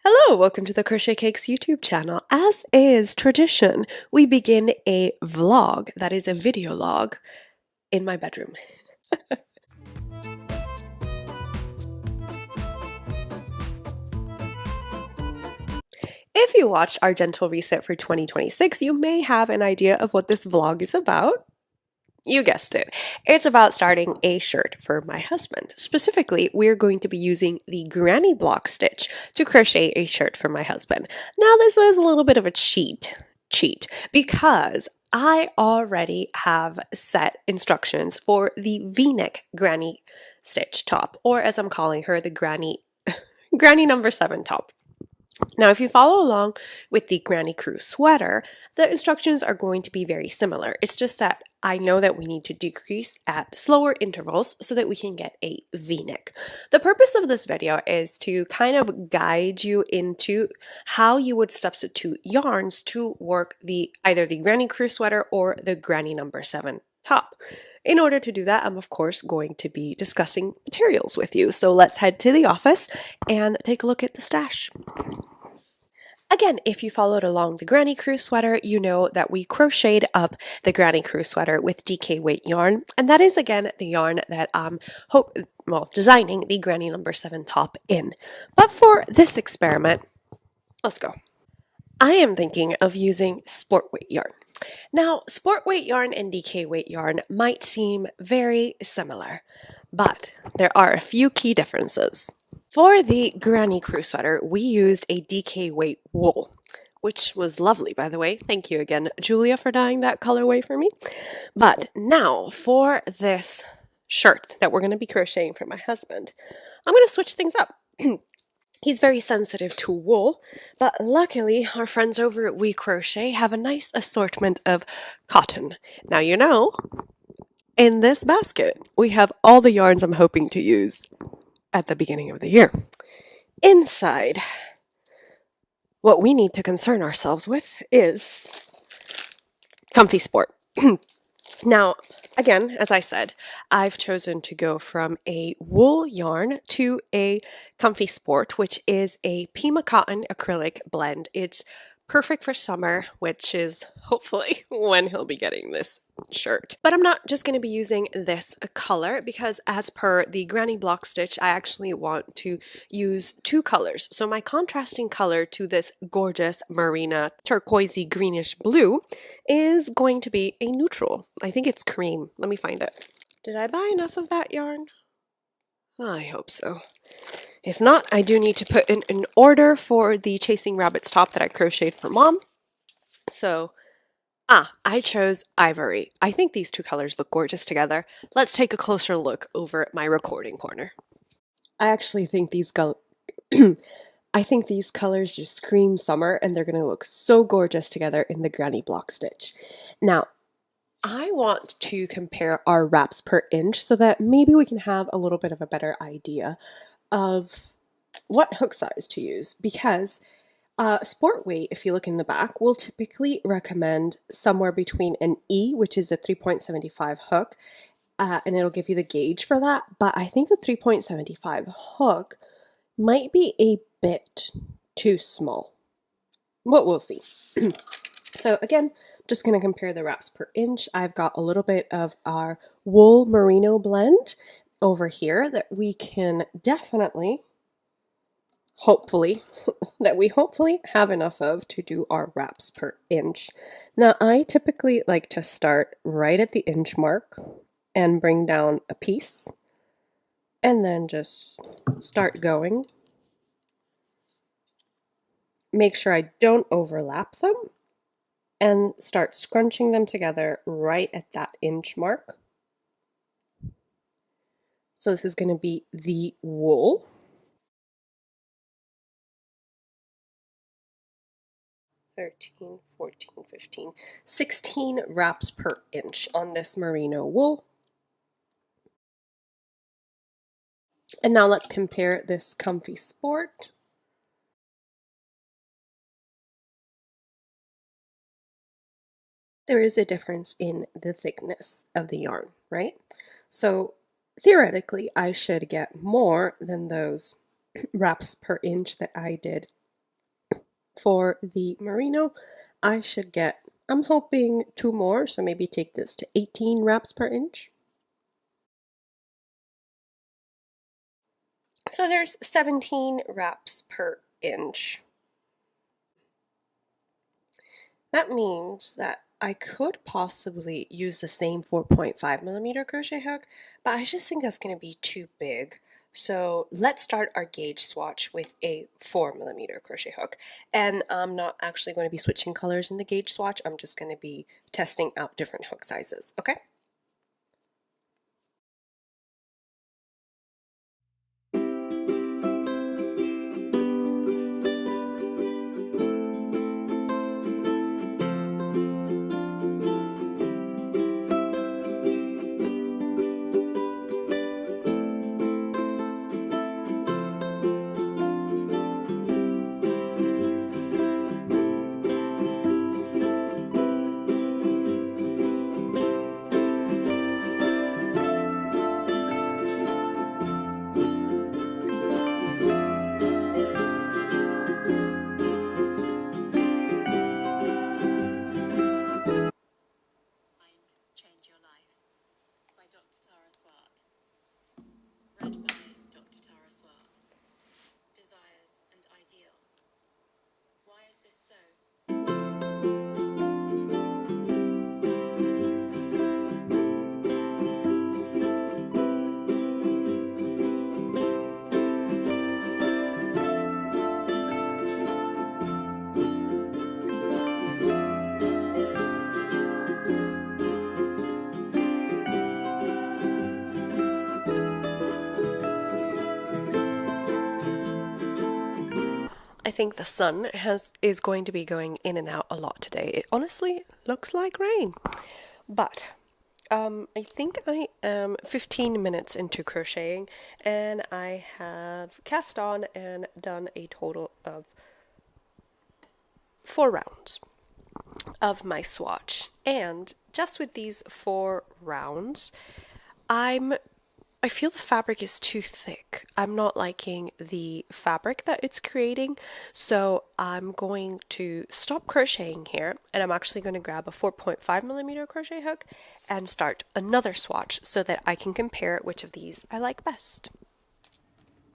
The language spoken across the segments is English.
Hello, welcome to the Crochet Cakes YouTube channel. As is tradition, we begin a vlog, that is a video log, in my bedroom. If you watched our gentle reset for 2026, you may have an idea of what this vlog is about. You guessed it. It's about starting a shirt for my husband. Specifically, we're going to be using the granny block stitch to crochet a shirt for my husband. Now, this is a little bit of a cheat because I already have set instructions for the V-neck granny stitch top, or as I'm calling her, the granny number 7 top. Now, if you follow along with the Granny Crew sweater, the instructions are going to be very similar. It's just that I know that we need to decrease at slower intervals so that we can get a V-neck. The purpose of this video is to kind of guide you into how you would substitute yarns to work either the Granny Crew sweater or the Granny number 7 top. In order to do that, I'm of course going to be discussing materials with you. So let's head to the office and take a look at the stash. Again, if you followed along the Granny Crew sweater, you know that we crocheted up the Granny Crew sweater with DK weight yarn, and that is again the yarn that I'm designing the Granny number 7 top in. But for this experiment, let's go. I am thinking of using sport weight yarn. Now, sport weight yarn and DK weight yarn might seem very similar, but there are a few key differences. For the Granny Crew sweater, we used a DK weight wool, which was lovely, by the way. Thank you again, Julia, for dyeing that colorway for me. But now, for this shirt that we're going to be crocheting for my husband, I'm going to switch things up. He's very sensitive to wool, but luckily our friends over at We Crochet have a nice assortment of cotton. Now you know, in this basket, we have all the yarns I'm hoping to use at the beginning of the year. Inside, what we need to concern ourselves with is Comfy Sport. Now, again, as I said, I've chosen to go from a wool yarn to a Comfy Sport, which is a Pima cotton acrylic blend. It's perfect for summer, which is hopefully when he'll be getting this shirt. But I'm not just going to be using this color because as per the Granny block stitch, I actually want to use 2 colors. So my contrasting color to this gorgeous marina turquoisey greenish blue is going to be a neutral. I think it's cream. Let me find it. Did I buy enough of that yarn? I hope so. If not, I do need to put in an order for the Chasing Rabbits top that I crocheted for Mom. So, I chose ivory. I think these 2 colors look gorgeous together. Let's take a closer look over at my recording corner. I actually think these colors just scream summer, and they're going to look so gorgeous together in the Granny block stitch. Now, I want to compare our wraps per inch so that maybe we can have a little bit of a better idea of what hook size to use, because sport weight, if you look in the back, will typically recommend somewhere between an E, which is a 3.75 hook, and it'll give you the gauge for that, but I think the 3.75 hook might be a bit too small. But we'll see. So again, just going to compare the wraps per inch. I've got a little bit of our wool merino blend over here that we can definitely, hopefully have enough of to do our wraps per inch. Now, I typically like to start right at the inch mark and bring down a piece and then just start going. Make sure I don't overlap them and start scrunching them together right at that inch mark. So this is going to be the wool. $13, $14, $15, $16 wraps per inch on this merino wool. And now let's compare this Comfy Sport. There is a difference in the thickness of the yarn, right? So theoretically, I should get more than those wraps per inch that I did For the merino, I should get, I'm hoping 2 more, so maybe take this to 18 wraps per inch. So there's 17 wraps per inch. That means that I could possibly use the same 4.5mm crochet hook, but I just think that's going to be too big. So let's start our gauge swatch with a 4mm crochet hook. And I'm not actually going to be switching colors in the gauge swatch. I'm just going to be testing out different hook sizes, okay? I think the sun is going to be going in and out a lot today. It honestly looks like rain. But I think I am 15 minutes into crocheting and I have cast on and done a total of 4 rounds of my swatch. And just with these 4 rounds, I feel the fabric is too thick. I'm not liking the fabric that it's creating, so I'm going to stop crocheting here and I'm actually going to grab a 4.5mm crochet hook and start another swatch so that I can compare which of these I like best.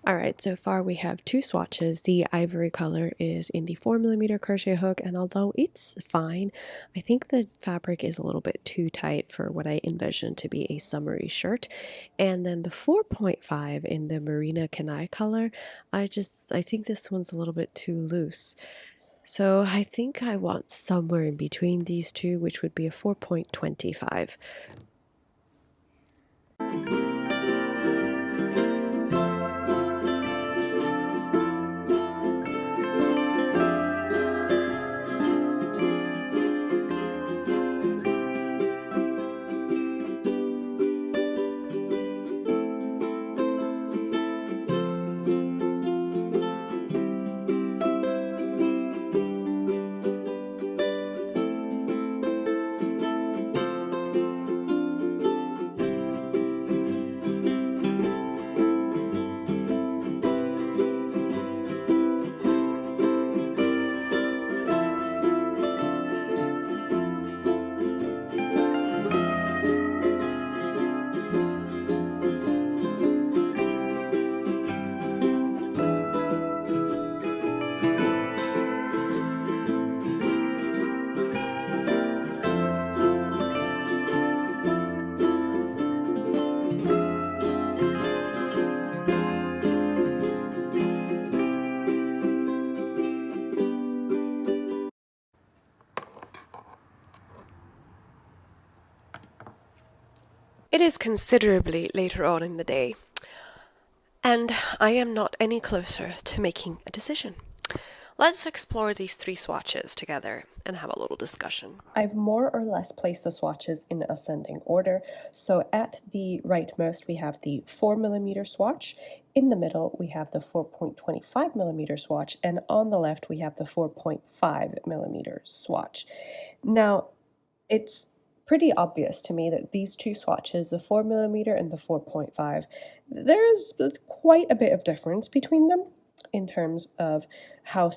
Alright, so far we have 2 swatches. The ivory color is in the 4mm crochet hook, and although it's fine, I think the fabric is a little bit too tight for what I envisioned to be a summery shirt. And then the 4.5 in the Marina Kanai color, I think this one's a little bit too loose. So I think I want somewhere in between these two, which would be a 4.25. It is considerably later on in the day, and I am not any closer to making a decision. Let's explore these 3 swatches together and have a little discussion. I've more or less placed the swatches in ascending order. So at the rightmost, we have the 4mm swatch. In the middle, we have the 4.25mm swatch. And on the left, we have the 4.5mm swatch. Now, it's pretty obvious to me that these 2 swatches, the 4mm and the 4.5, there's quite a bit of difference between them. in terms of how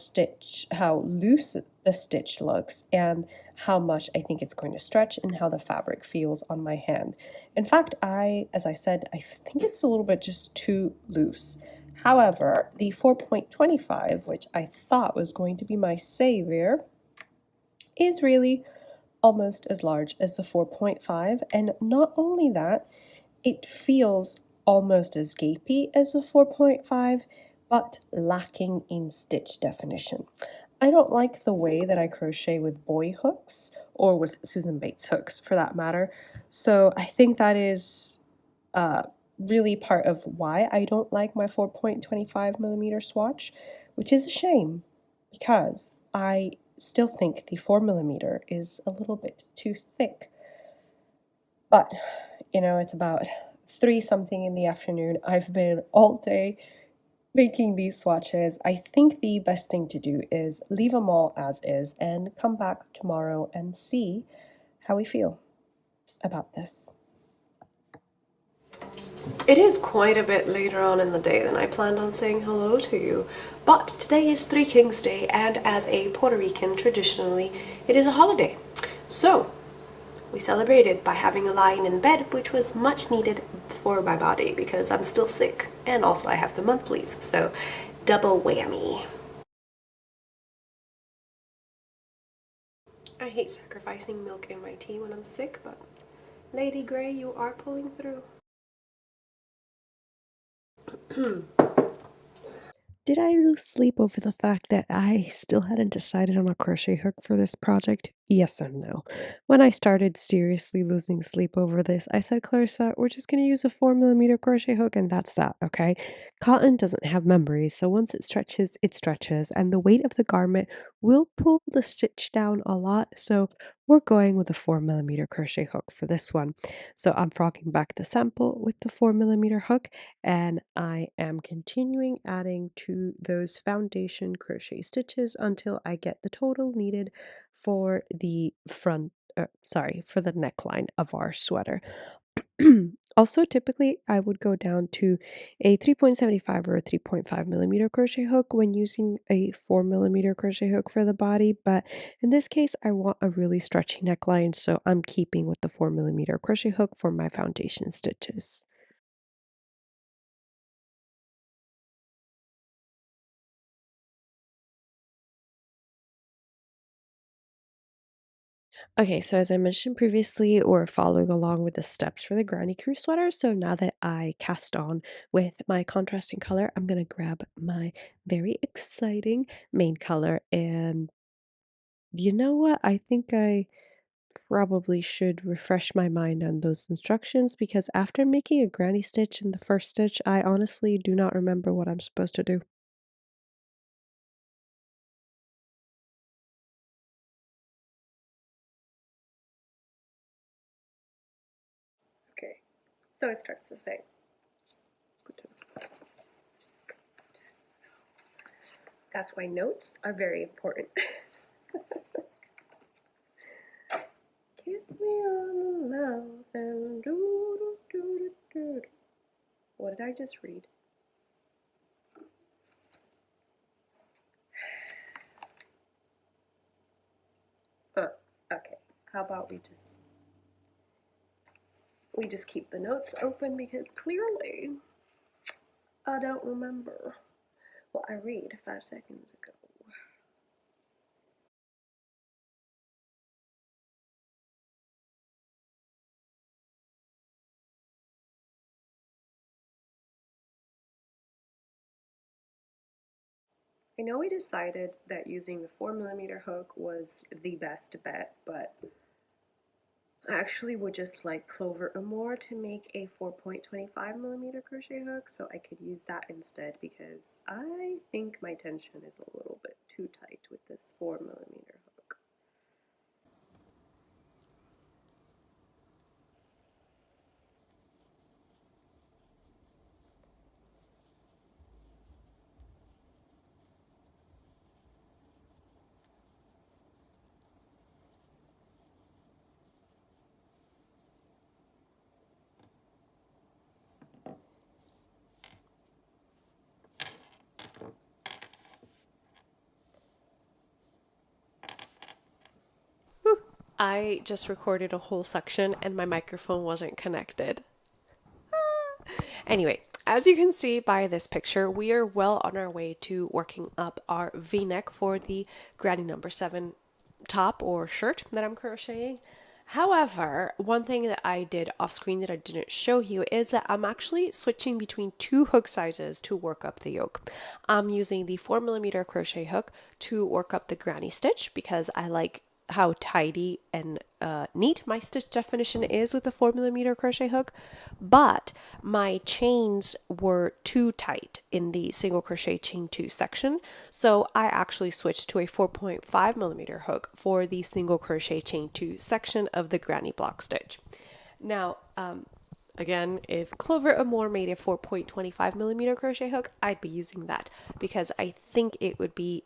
loose the stitch looks and how much I think it's going to stretch and how the fabric feels on my hand. In fact, as I said, I think it's a little bit just too loose. However, the 4.25, which I thought was going to be my savior, is really almost as large as the 4.5, and not only that, it feels almost as gapey as the 4.5, but lacking in stitch definition. I don't like the way that I crochet with boy hooks, or with Susan Bates hooks for that matter, so I think that is really part of why I don't like my 4.25 millimeter swatch, which is a shame because I still think the 4 millimeter is a little bit too thick. But, you know, it's about 3 something in the afternoon. I've been all day making these swatches. I think the best thing to do is leave them all as is and come back tomorrow and see how we feel about this. It is quite a bit later on in the day than I planned on saying hello to you, but today is Three Kings Day, and as a Puerto Rican, traditionally, it is a holiday. So, we celebrated by having a lie-in in bed, which was much needed for my body because I'm still sick, and also I have the monthlies, so double whammy. I hate sacrificing milk in my tea when I'm sick, but Lady Grey, you are pulling through. Did I lose sleep over the fact that I still hadn't decided on a crochet hook for this project? Yes and no. When I started seriously losing sleep over this, I said, Clarissa, we're just going to use a 4 millimeter crochet hook and that's that, okay? Cotton doesn't have memory, so once it stretches, and the weight of the garment will pull the stitch down a lot, so we're going with a 4 millimeter crochet hook for this one. So I'm frogging back the sample with the 4 millimeter hook, and I am continuing adding to those foundation crochet stitches until I get the total needed for the for the neckline of our sweater. Also, typically I would go down to a 3.75 or a 3.5 millimeter crochet hook when using a 4 millimeter crochet hook for the body, but in this case I want a really stretchy neckline, so I'm keeping with the 4 millimeter crochet hook for my foundation stitches. Okay, so as I mentioned previously, we're following along with the steps for the Granny Crew sweater. So now that I cast on with my contrasting color, I'm gonna grab my very exciting main color. And you know what? I think I probably should refresh my mind on those instructions because after making a granny stitch in the first stitch, I honestly do not remember what I'm supposed to do. Okay, so it starts to say. That's why notes are very important. Kiss me on the mouth and do do do do do. What did I just read? Okay. How about we just keep the notes open because clearly I don't remember what I read 5 seconds ago. I know we decided that using the 4 millimeter hook was the best bet, but I actually would just like Clover more to make a 4.25 millimeter crochet hook, so I could use that instead because I think my tension is a little bit too tight with this 4 millimeter hook. I just recorded a whole section and my microphone wasn't connected. Anyway, as you can see by this picture, we are well on our way to working up our V-neck for the Granny number 7 top or shirt that I'm crocheting. However, one thing that I did off screen that I didn't show you is that I'm actually switching between two hook sizes to work up the yoke. I'm using the 4mm crochet hook to work up the granny stitch because I like how tidy and neat my stitch definition is with the 4mm crochet hook, but my chains were too tight in the single crochet chain 2 section, so I actually switched to a 4.5mm hook for the single crochet chain 2 section of the granny block stitch. Now, again, if Clover Amore made a 4.25mm crochet hook, I'd be using that because I think it would be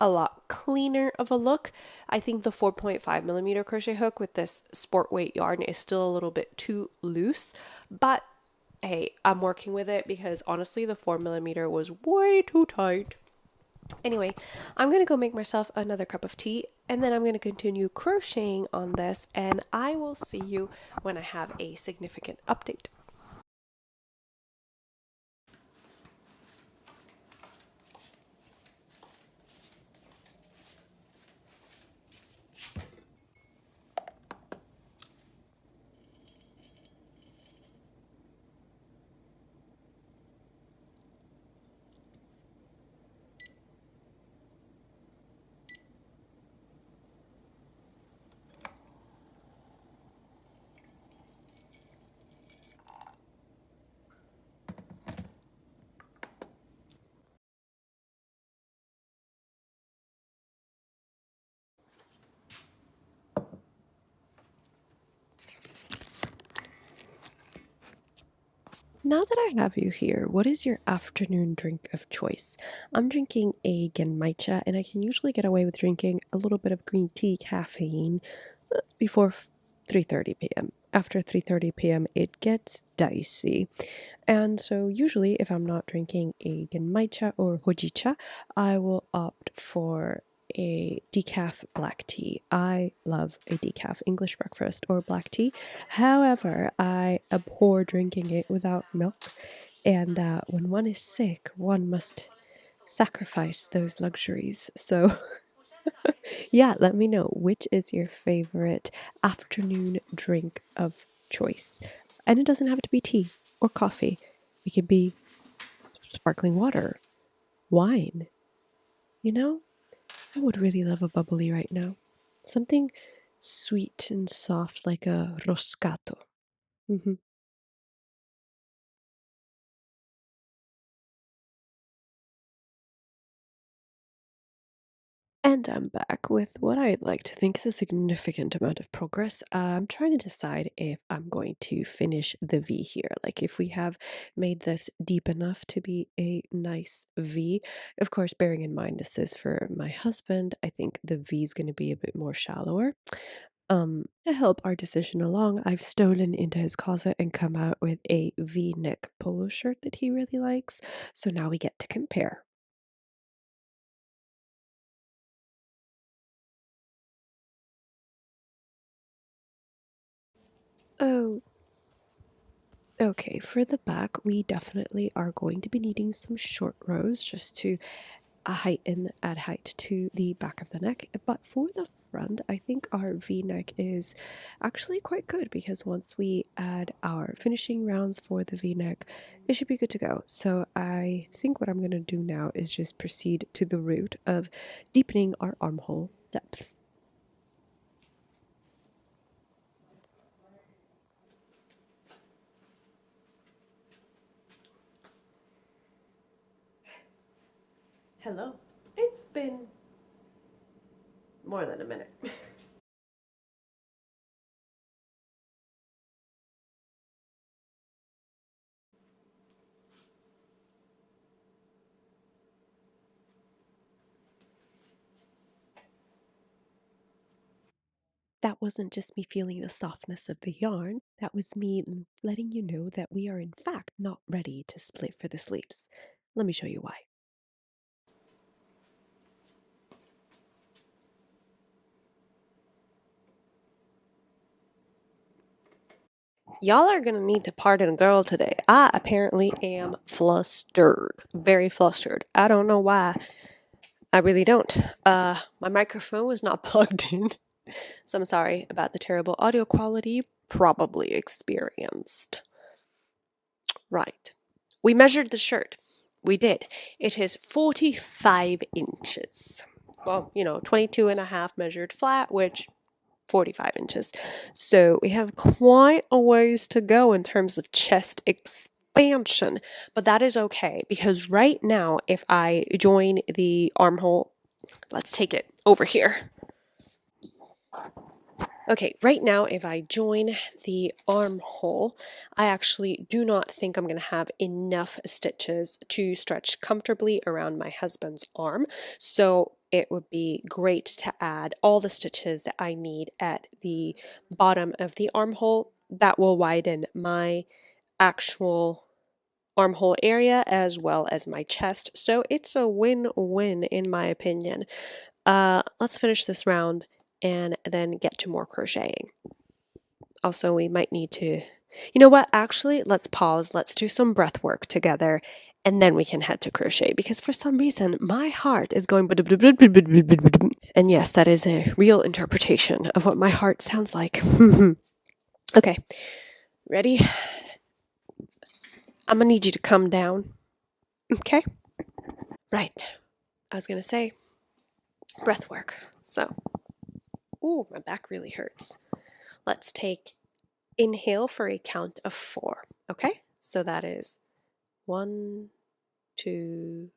a lot cleaner of a look. I think the 4.5mm crochet hook with this sport weight yarn is still a little bit too loose, but hey, I'm working with it because honestly the 4mm was way too tight. Anyway, I'm gonna go make myself another cup of tea and then I'm gonna continue crocheting on this, and I will see you when I have a significant update. Now that I have you here, what is your afternoon drink of choice? I'm drinking a genmaicha, and I can usually get away with drinking a little bit of green tea caffeine before 3:30 p.m. After 3:30 p.m., it gets dicey. And so usually if I'm not drinking a genmaicha or hojicha, I will opt for a decaf black tea. I love a decaf English breakfast or black tea. However, I abhor drinking it without milk. And when one is sick, one must sacrifice those luxuries. So, yeah, let me know which is your favorite afternoon drink of choice. And it doesn't have to be tea or coffee, it could be sparkling water, wine. You know, I would really love a bubbly right now. Something sweet and soft like a roscato. Mhm. And I'm back with what I'd like to think is a significant amount of progress. I'm trying to decide if I'm going to finish the V here. Like, if we have made this deep enough to be a nice V. Of course, bearing in mind this is for my husband, I think the V is going to be a bit more shallower. To help our decision along, I've stolen into his closet and come out with a V-neck polo shirt that he really likes. So now we get to compare. Oh, okay, for the back, we definitely are going to be needing some short rows just to add height to the back of the neck. But for the front, I think our V-neck is actually quite good because once we add our finishing rounds for the V-neck, it should be good to go. So I think what I'm going to do now is just proceed to the route of deepening our armhole depth. Hello. It's been more than a minute. That wasn't just me feeling the softness of the yarn, that was me letting you know that we are in fact not ready to split for the sleeves. Let me show you why. Y'all are gonna need to pardon a girl today. I apparently am flustered. Very flustered. I don't know why. I really don't. My microphone was not plugged in, so I'm sorry about the terrible audio quality probably experienced. Right. We measured the shirt. We did. It is 45 inches. Well, 22 and a half measured flat, which 45 inches. So we have quite a ways to go in terms of chest expansion, but that is okay because right now, if I join the armhole, let's take it over here. Okay, right now, if I join the armhole, I actually do not think I'm going to have enough stitches to stretch comfortably around my husband's arm. So it would be great to add all the stitches that I need at the bottom of the armhole. That will widen my actual armhole area as well as my chest. So it's a win-win in my opinion. Let's finish this round and then get to more crocheting. Also, we might need to, you know what, actually, let's pause. Let's do some breath work together and then we can head to crochet because for some reason my heart is going. And yes, that is a real interpretation of what my heart sounds like. Okay, ready? I'm gonna need you to come down. Okay? Right. I was gonna say breath work. So, ooh, my back really hurts. Let's take inhale for a count of 4. Okay? So that is 1, 2,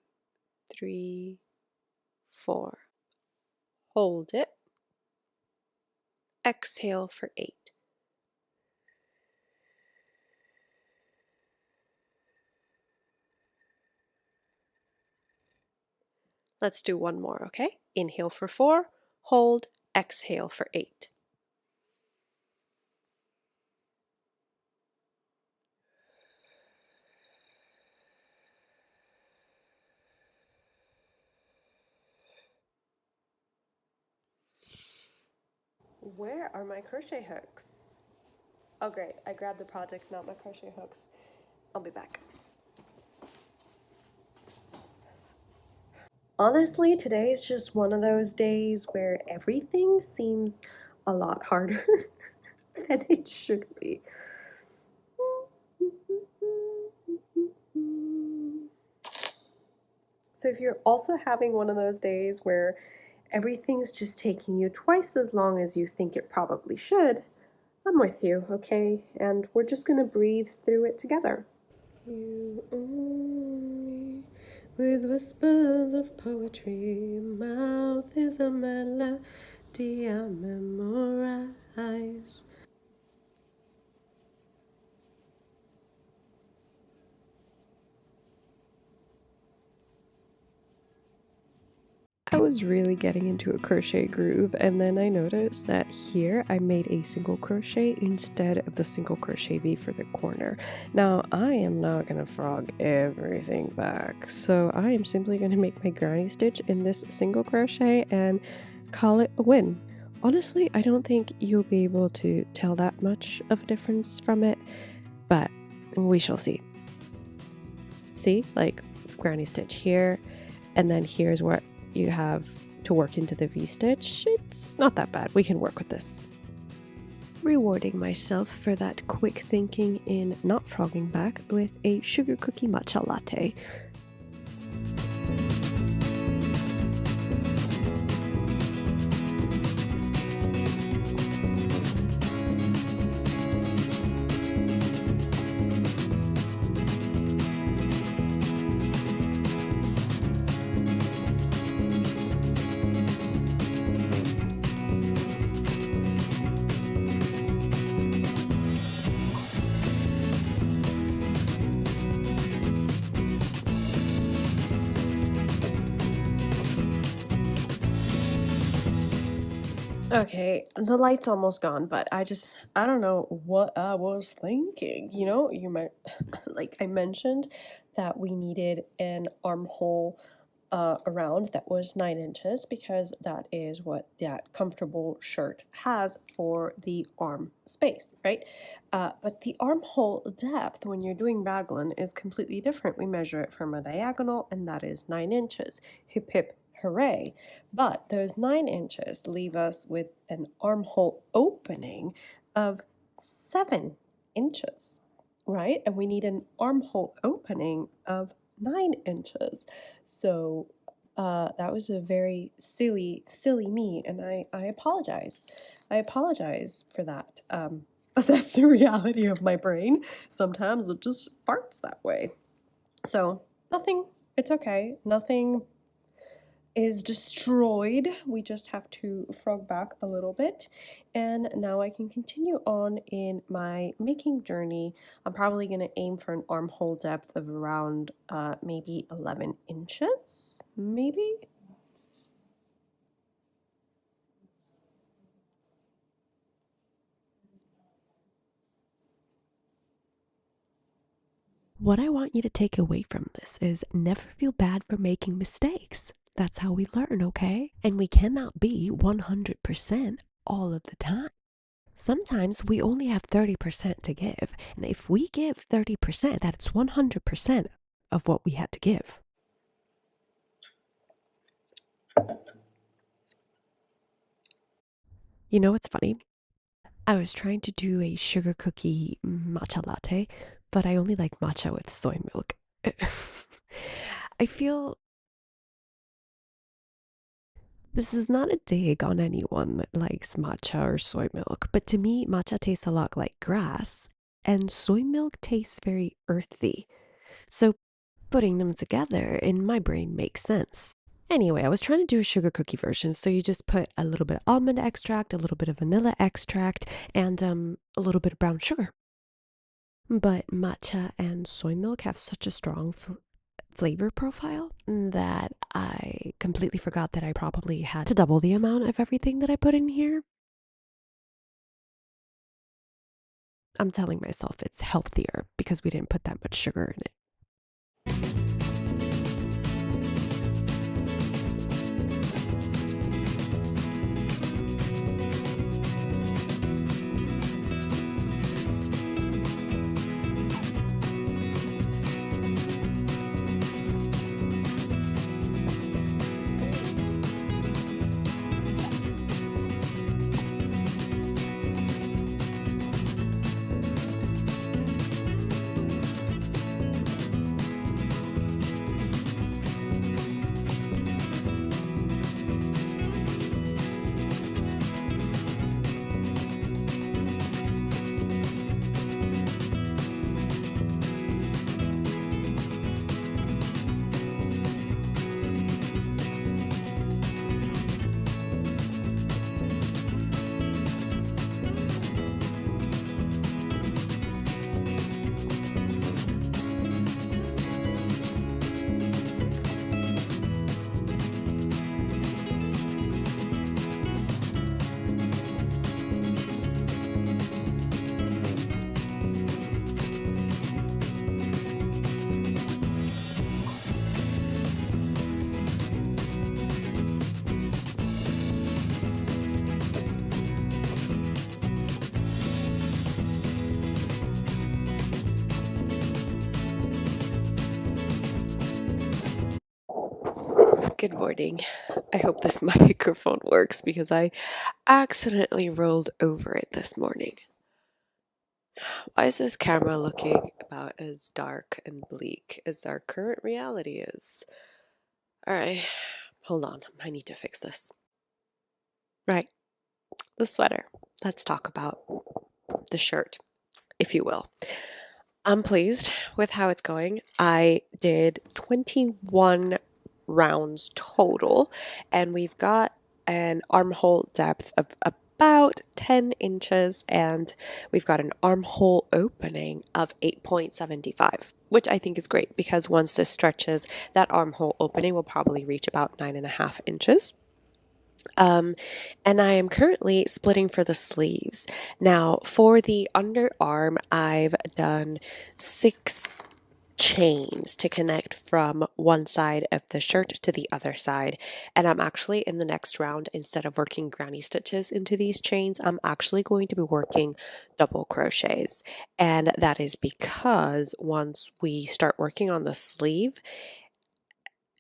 3, 4. Hold it. Exhale for 8. Let's do one more, okay? Inhale for 4, hold, exhale for 8. Where are my crochet hooks? Oh great, I grabbed the project, not my crochet hooks. I'll be back. Honestly, today is just one of those days where everything seems a lot harder than it should be. So if you're also having one of those days where everything's just taking you twice as long as you think it probably should, I'm with you, okay? And we're just gonna breathe through it together. You own me with whispers of poetry. Mouth is a melody I memorize. I was really getting into a crochet groove, and then I noticed that here I made a single crochet instead of the single crochet V for the corner. Now I am not going to frog everything back, so I am simply going to make my granny stitch in this single crochet and call it a win. Honestly, I don't think you'll be able to tell that much of a difference from it, but we shall see. See, like granny stitch here, and then here's where you have to work into the V-stitch. It's not that bad. We can work with this. Rewarding myself for that quick thinking in not frogging back with a sugar cookie matcha latte. Okay, the light's almost gone, but I don't know what I was thinking. You might, like I mentioned, that we needed an armhole around that was 9 inches because that is what that comfortable shirt has for the arm space, right? But the armhole depth when you're doing raglan is completely different. We measure it from a diagonal, and that is 9 inches. Hip hip hooray. But those 9 inches leave us with an armhole opening of 7 inches, right? And we need an armhole opening of 9 inches. So that was a very silly me, and I apologize. I apologize for that. But that's the reality of my brain. Sometimes it just farts that way. So nothing, it's okay. Nothing is destroyed. We just have to frog back a little bit, and now I can continue on in my making journey. I'm probably going to aim for an armhole depth of around maybe 11 inches, maybe. What I want you to take away from this is never feel bad for making mistakes. That's how we learn, okay? And we cannot be 100% all of the time. Sometimes we only have 30% to give. And if we give 30%, that's 100% of what we had to give. You know what's funny? I was trying to do a sugar cookie matcha latte, but I only like matcha with soy milk. I feel this is not a dig on anyone that likes matcha or soy milk, but to me, matcha tastes a lot like grass, and soy milk tastes very earthy. So putting them together in my brain makes sense. Anyway, I was trying to do a sugar cookie version, so you just put a little bit of almond extract, a little bit of vanilla extract, and a little bit of brown sugar. But matcha and soy milk have such a strong flavor profile that I completely forgot that I probably had to double the amount of everything that I put in here. I'm telling myself it's healthier because we didn't put that much sugar in it. Good morning. I hope this microphone works because I accidentally rolled over it this morning. Why is this camera looking about as dark and bleak as our current reality is? Alright, hold on. I need to fix this. Right, the sweater. Let's talk about the shirt, if you will. I'm pleased with how it's going. I did 21 rounds total, and we've got an armhole depth of about 10 inches, and we've got an armhole opening of 8.75, which I think is great because once this stretches, that armhole opening will probably reach about 9.5 inches. And I am currently splitting for the sleeves. Now, for the underarm, I've done 6 chains to connect from one side of the shirt to the other side. And I'm actually in the next round, instead of working granny stitches into these chains, I'm actually going to be working double crochets. And that is because once we start working on the sleeve,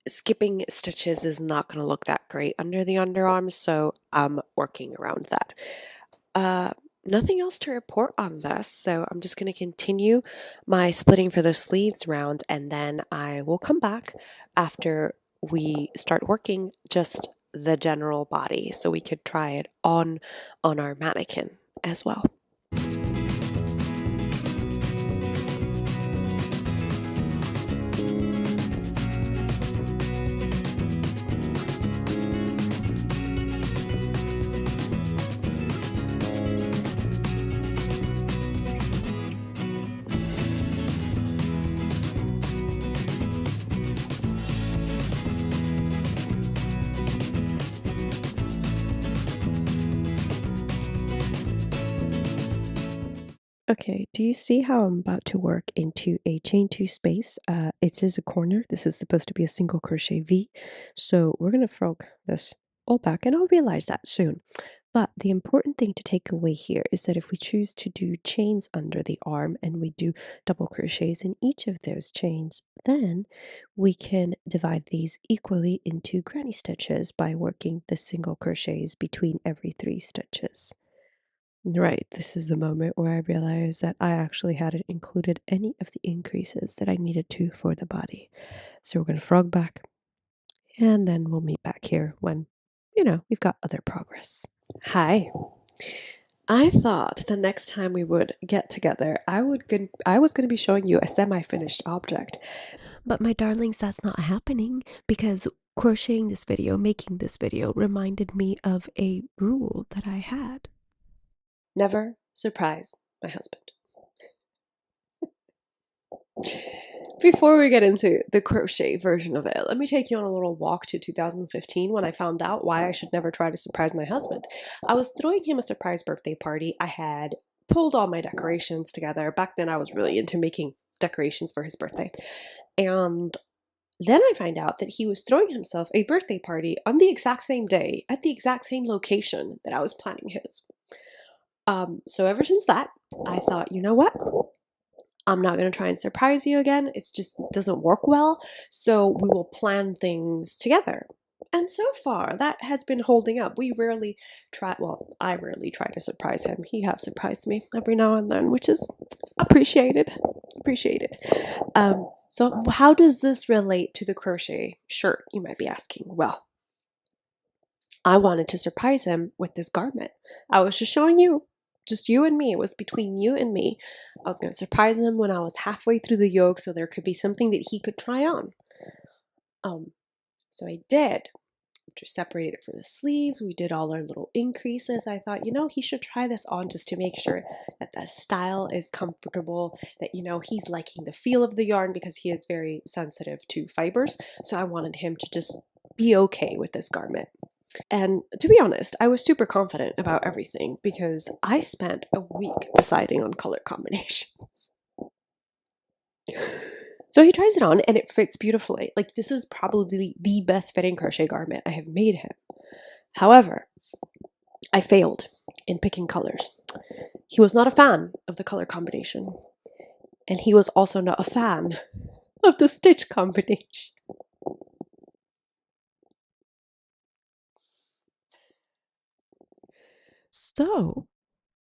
skipping stitches is not going to look that great under the underarms, so I'm working around that. Uh, Nothing else to report on this, so I'm just going to continue my splitting for the sleeves round, and then I will come back after we start working just the general body, so we could try it on our mannequin as well. Okay, do you see how I'm about to work into a chain two space? It is a corner. This is supposed to be a single crochet V. So we're gonna frog this all back, and I'll realize that soon. But the important thing to take away here is that if we choose to do chains under the arm and we do double crochets in each of those chains, then we can divide these equally into granny stitches by working the single crochets between every 3 stitches. Right, this is the moment where I realized that I actually hadn't included any of the increases that I needed to for the body. So we're going to frog back, and then we'll meet back here when, we've got other progress. Hi. I thought the next time we would get together, I was going to be showing you a semi-finished object. But my darlings, that's not happening because crocheting this video, making this video, reminded me of a rule that I had. Never surprise my husband. Before we get into the crochet version of it, let me take you on a little walk to 2015 when I found out why I should never try to surprise my husband. I was throwing him a surprise birthday party. I had pulled all my decorations together. Back then, I was really into making decorations for his birthday. And then I find out that he was throwing himself a birthday party on the exact same day at the exact same location that I was planning his. So ever since that, I thought, you know what? I'm not going to try and surprise you again. It just doesn't work well. So we will plan things together. And so far, that has been holding up. We rarely try, well, I rarely try to surprise him. He has surprised me every now and then, which is appreciated. Appreciated. So how does this relate to the crochet shirt, you might be asking? Well, I wanted to surprise him with this garment. I was just showing you, just you and me. It was between you and me. I was going to surprise him when I was halfway through the yoke so there could be something that he could try on. So I did. Just separated for the sleeves. We did all our little increases. I thought, he should try this on just to make sure that the style is comfortable, that, he's liking the feel of the yarn because he is very sensitive to fibers. So I wanted him to just be okay with this garment. And to be honest, I was super confident about everything because I spent a week deciding on color combinations. So he tries it on and it fits beautifully. Like, this is probably the best fitting crochet garment I have made him. However, I failed in picking colors. He was not a fan of the color combination. And he was also not a fan of the stitch combination. So,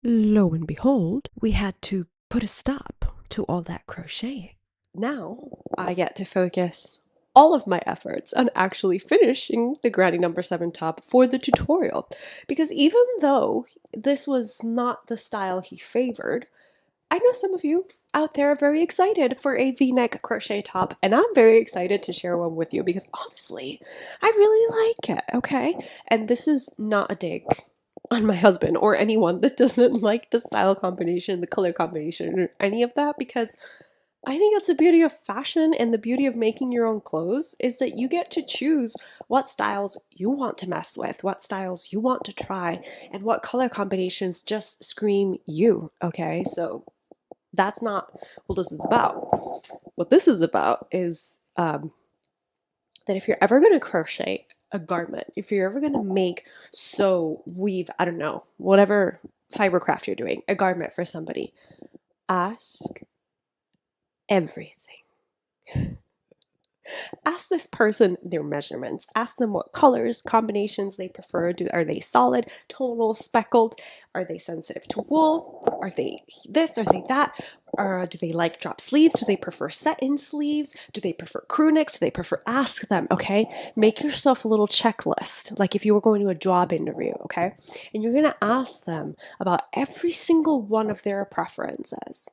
lo and behold, we had to put a stop to all that crocheting. Now I get to focus all of my efforts on actually finishing the Granny number 7 top for the tutorial. Because even though this was not the style he favored, I know some of you out there are very excited for a V-neck crochet top, and I'm very excited to share one with you because honestly, I really like it, okay? And this is not a dig on my husband or anyone that doesn't like the style combination, the color combination, or any of that, because I think that's the beauty of fashion and the beauty of making your own clothes is that you get to choose what styles you want to mess with, what styles you want to try, and what color combinations just scream you, okay? So That's not what this is about. What this is about is that if you're ever going to crochet a garment, if you're ever going to make, sew, weave, I don't know, whatever fiber craft you're doing, a garment for somebody, ask everything. Ask this person their measurements. Ask them what colors, combinations they prefer. Are they solid, tonal, speckled? Are they sensitive to wool? Are they this? Are they that? Or do they like drop sleeves? Do they prefer set-in sleeves? Do they prefer crew necks? Do they prefer? Ask them, okay? Make yourself a little checklist, like if you were going to a job interview, okay? And you're gonna ask them about every single one of their preferences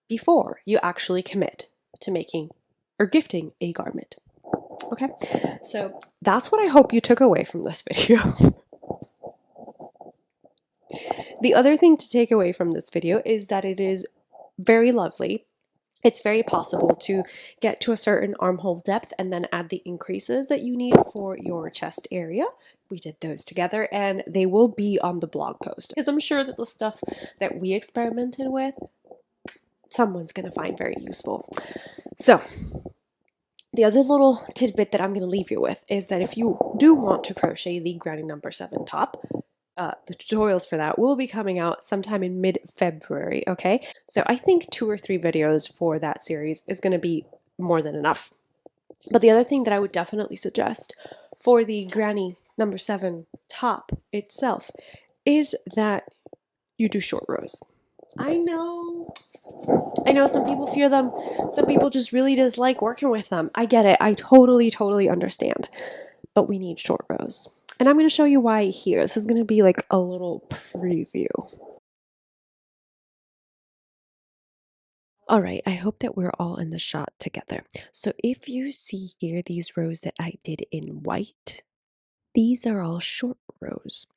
before you actually commit to making or gifting a garment. Okay, so that's what I hope you took away from this video. The other thing to take away from this video is that it is very lovely. It's very possible to get to a certain armhole depth and then add the increases that you need for your chest area. We did those together and they will be on the blog post because I'm sure that the stuff that we experimented with, someone's going to find very useful. So the other little tidbit that I'm going to leave you with is that if you do want to crochet the granny number 7 top, the tutorials for that will be coming out sometime in mid-February, okay? So I think 2 or 3 videos for that series is going to be more than enough. But the other thing that I would definitely suggest for the granny number 7 top itself is that you do short rows. I know some people fear them. Some people just really dislike working with them. I get it. I totally understand. But we need short rows. And I'm going to show you why here. This is going to be like a little preview. All right, I hope that we're all in the shot together. So if you see here these rows that I did in white, these are all short rows.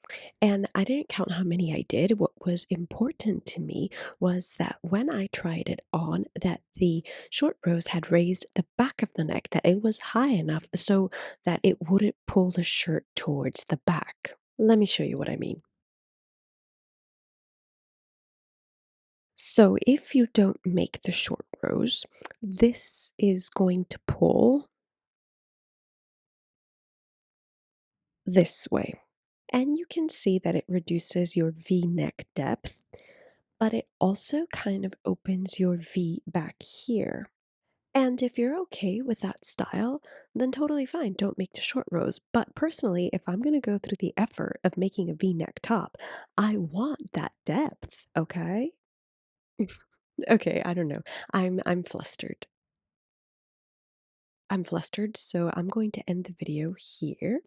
And I didn't count how many I did. What was important to me was that when I tried it on, that the short rows had raised the back of the neck, that it was high enough so that it wouldn't pull the shirt towards the back. Let me show you what I mean. So if you don't make the short rows, this is going to pull this way. And you can see that it reduces your V-neck depth, but it also kind of opens your V back here. And if you're okay with that style, then totally fine, don't make the short rows. But personally, if I'm going to go through the effort of making a V-neck top, I want that depth, okay? Okay, I don't know. I'm flustered. I'm flustered, so I'm going to end the video here.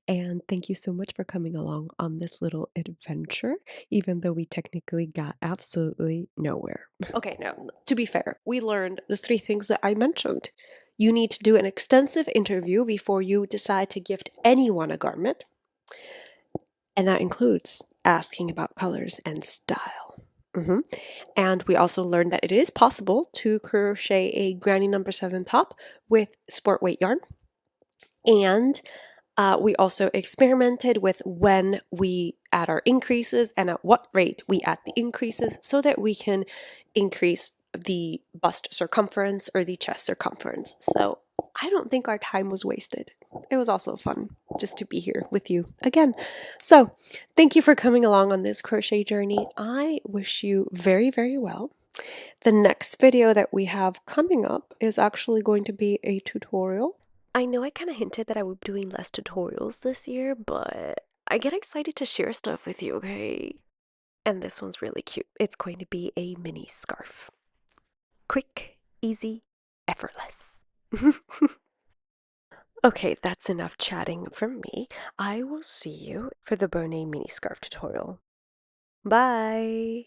And thank you so much for coming along on this little adventure, even though we technically got absolutely nowhere. Okay, now, to be fair, we learned the 3 things that I mentioned. You need to do an extensive interview before you decide to gift anyone a garment. And that includes asking about colors and style. And we also learned that it is possible to crochet a granny number 7 top with sport weight yarn. And we also experimented with when we add our increases and at what rate we add the increases so that we can increase the bust circumference or the chest circumference. So I don't think our time was wasted. It was also fun just to be here with you again. So thank you for coming along on this crochet journey. I wish you very well. The next video that we have coming up is actually going to be a tutorial. I know I kind of hinted that I would be doing less tutorials this year, but I get excited to share stuff with you, okay? And this one's really cute. It's going to be a mini scarf. Quick, easy, effortless. Okay, that's enough chatting from me. I will see you for the Bonet mini scarf tutorial. Bye!